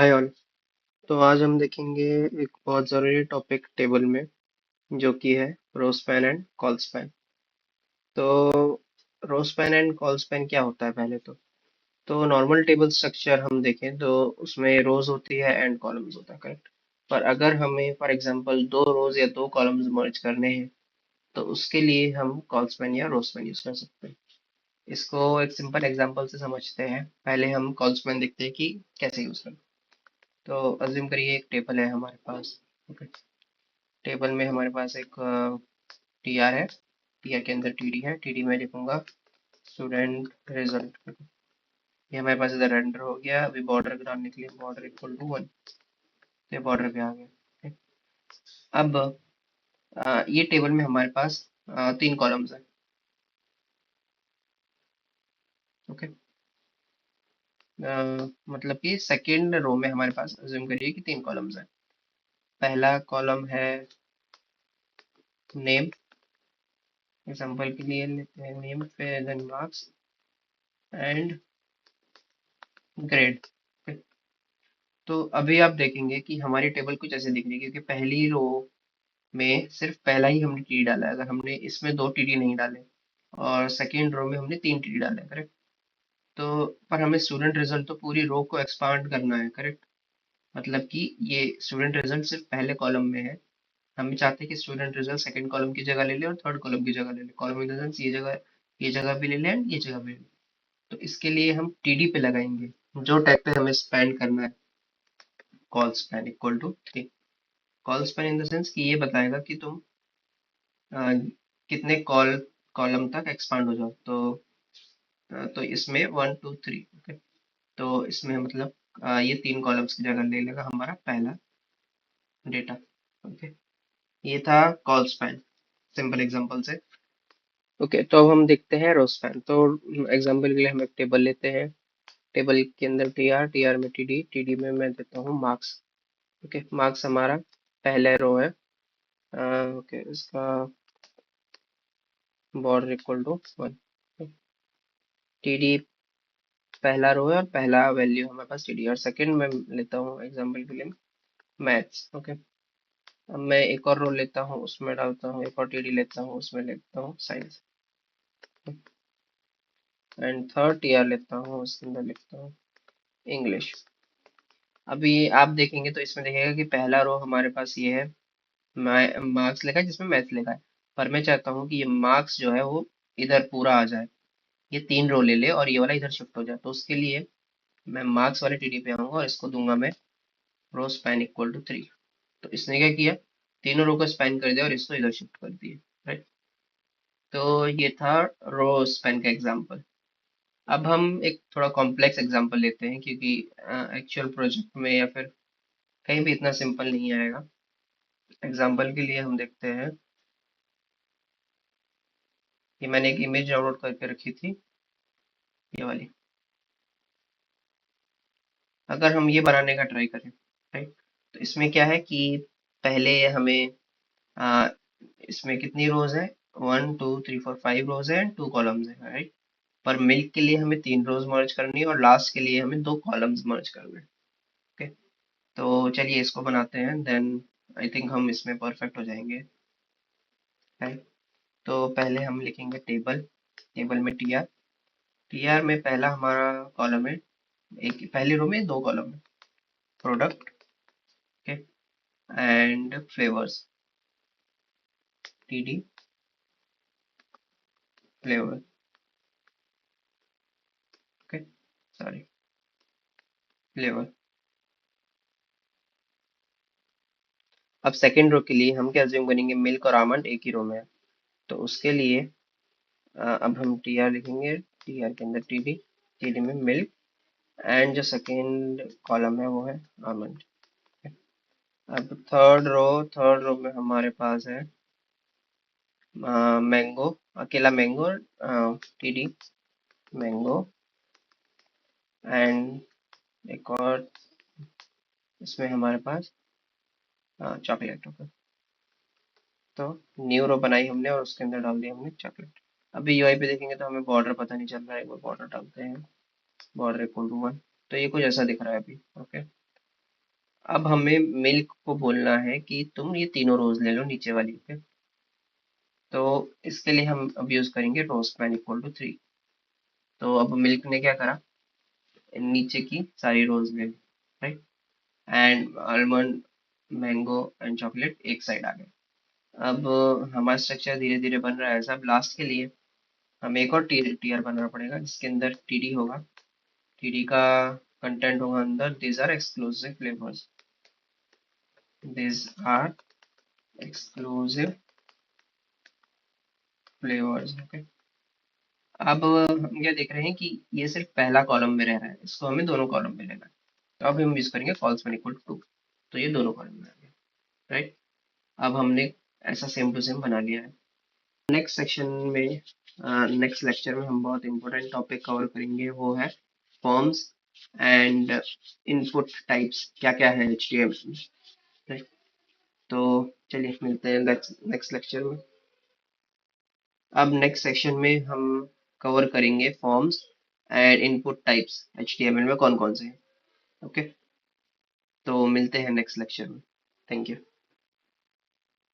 Hi all. तो आज हम देखेंगे एक बहुत ज़रूरी टॉपिक टेबल में, जो कि है row span and col span. तो row span and col span क्या होता है पहले तो नॉर्मल टेबल स्ट्रक्चर हम देखें तो उसमें रोज होती है एंड कॉलम्स होता है, करेक्ट। पर अगर हमें फॉर एग्जांपल दो रोज या दो कॉलम्स मर्ज करने हैं तो उसके लिए हम कॉल स्पैन या रो स्पैन यूज कर सकते हैं। इसको एक सिंपल एग्जांपल से समझते हैं। पहले हम कॉल स्पैन देखते हैं कि कैसे यूज करते हैं। तो अज्यूम करिए एक टेबल है हमारे पास। ओके। टेबल में हमारे पास एक टी आर है। टी आर के अंदर टी डी है। टी डी में लिखूंगा स्टूडेंट रिजल्ट। ये हमारे पास इधर रेंडर हो गया। अभी बॉर्डर बनाने के लिए बॉर्डर इक्वल टू 1। तो ये बॉर्डर पे आ गया। ठीक। अब ये टेबल में हमारे पास तीन कॉलम्स है। ओके। मतलब कि सेकेंड रो में हमारे पास अज्यूम करिए कि तीन कॉलम्स है। पहला कॉलम है नेम। एग्जांपल के लिए लेते हैं नेम, फिर देन मार्क्स एंड ग्रेड। तो अभी आप देखेंगे कि हमारी टेबल कुछ ऐसे दिख रही है, क्योंकि पहली रो में सिर्फ पहला ही हमने टी डाला है। अगर हमने इसमें दो टीडी नहीं डाले और सेकेंड रो में हमने तीन टीडी डाले, करेक्ट। तो पर हमें स्टूडेंट रिजल्ट तो पूरी रो को एक्सपांड करना है, करेक्ट। मतलब कि ये स्टूडेंट रिजल्ट सिर्फ पहले कॉलम में है। हम चाहते हैं कि स्टूडेंट रिजल्ट सेकंड कॉलम की जगह ले ले और थर्ड कॉलम की जगह ले ले। कॉलम इन द सेंस ये जगह भी ले ले एंड ये जगह भी ले ले। तो इसके लिए हम टीडी पे लगाएंगे। जो टैग पे हमें स्पेंड करना है, colspan equal to 3। Colspan in the sense कि ये बताएगा कि तुम अ, कितने कॉलम तक एक्सपांड हो जाओ। तो इसमें 1 2 3। ओके। तो इसमें मतलब ये तीन कॉलम्स की जगह ले लेगा हमारा पहला डेटा। ओके। ये था कॉल स्पैन, सिंपल एग्जांपल से। ओके। तो अब हम देखते हैं रो स्पैन। तो एग्जांपल के लिए हम एक टेबल लेते हैं। टेबल के अंदर टी आर में टी डी में मैं देता हूँ मार्क्स। ओके। मार्क्स हमारा पहला रो है। ओके। इसका border equal to 1। T D पहला रो है और पहला वैल्यू हमारे पास टी डी। और सेकंड में लेता हूँ एग्जांपल के लिए मैथ्स। ओके। अब मैं एक और रो लेता हूँ, उसमें डालता हूँ एक और टीडी लेता हूँ, उसमें लेता हूँ साइंस। एंड थर्ड टीआर लेता हूँ, उसके अंदर लिखता हूँ इंग्लिश। अभी आप देखेंगे तो इसमें देखेगा कि पहला रो हमारे पास ये है, मार्क्स लिखा है जिसमें मैथ्स लिखा है। पर मैं चाहता हूँ कि ये मार्क्स जो है वो इधर पूरा आ जाए। ये तीन रो ले ले और ये वाला इधर शिफ्ट हो जाए। तो उसके लिए मैं मार्क्स वाले टीडी पे आऊंगा और इसको दूंगा मैं रो स्पैन इक्वल टू 3। तो इसने क्या किया, तीनों रो को स्पैन कर दिया और इसको इधर शिफ्ट कर दिया, राइट। तो ये था रो स्पैन का एग्जांपल। अब हम एक थोड़ा कॉम्प्लेक्स एग्जांपल लेते हैं, क्योंकि एक्चुअल प्रोजेक्ट में या फिर कहीं भी इतना सिंपल नहीं आएगा। एग्जांपल के लिए हम देखते हैं कि मैंने एक इमेज डाउनलोड करके रखी थी, ये वाली। अगर हम ये बनाने का ट्राई करें, राइट। तो इसमें क्या है कि पहले हमें आ, इसमें कितनी रोज है, 1 2 3 4 5 रोज है एंड टू कॉलम्स है, राइट। पर मिल्क के लिए हमें तीन रोज मर्ज करनी है और लास्ट के लिए हमें दो कॉलम्स मर्ज करने हैं। ओके। तो चलिए इसको बनाते हैं, देन आई थिंक हम इसमें परफेक्ट हो जाएंगे, राइट। तो पहले हम लिखेंगे टेबल। टेबल में टी आर में पहला हमारा कॉलम है, एक पहली रो में दो कॉलम है, product. Okay. And flavours, T D flavour. Okay. Sorry, flavour. अब सेकेंड रो के लिए हम क्या अज्यूम करेंगे, मिल्क और आमंड एक ही रो में है। तो उसके लिए अब हम टी आर लिखेंगे। टी आर के अंदर टी डी में मिल्क एंड जो सेकेंड कॉलम है वो है आमंड। अब थर्ड रो में हमारे पास है मैंगो, अकेला mango, T D mango. And एक और इसमें हमारे पास चॉकलेट। ओके। तो न्यू रो बनाई हमने और उसके अंदर डाल दिया हमने चॉकलेट। अभी यूआई पे देखेंगे तो हमें बॉर्डर पता नहीं चल रहा है, एक बार बॉर्डर डालते हैं। Border equal to 1। तो ये कुछ ऐसा दिख रहा है अभी। ओके। अब हमें मिल्क को बोलना है कि तुम ये तीनों रोज ले लो नीचे वाली पे। तो इसके लिए हम अब यूज करेंगे रोस्ट मैन इक्वल टू 3। तो अब मिल्क ने क्या करा, नीचे की सारी रोज ले ली, right. And almond, mango and chocolate एक साइड आ गए। अब हमारा स्ट्रक्चर धीरे धीरे बन रहा है। सब लास्ट के लिए हमें एक और टीयर बनाना पड़ेगा जिसके अंदर टीडी होगा। टीडी का कंटेंट होगा अंदर, these are exclusive flavours, these are exclusive flavours, okay. अब हम क्या देख रहे हैं कि ये सिर्फ पहला कॉलम में रह रहा है, इसको हमें दोनों कॉलम में लेना है। तो अब हम यूज करेंगे फॉल्स वन इक्वल टू, तो ये दोनों कॉलम में आ गया, राइट। अब हमने ऐसा सेम टू सेम बना लिया है। नेक्स्ट सेक्शन में, नेक्स्ट लेक्चर में हम बहुत इंपॉर्टेंट टॉपिक कवर करेंगे, वो है फॉर्म्स एंड इनपुट टाइप्स, क्या क्या है HTML में, राइट। तो चलिए मिलते हैं नेक्स्ट लेक्चर में। अब नेक्स्ट सेक्शन में हम कवर करेंगे forms and input types HTML में कौन कौन से हैं, ओके। तो मिलते हैं नेक्स्ट लेक्चर में। Thank you.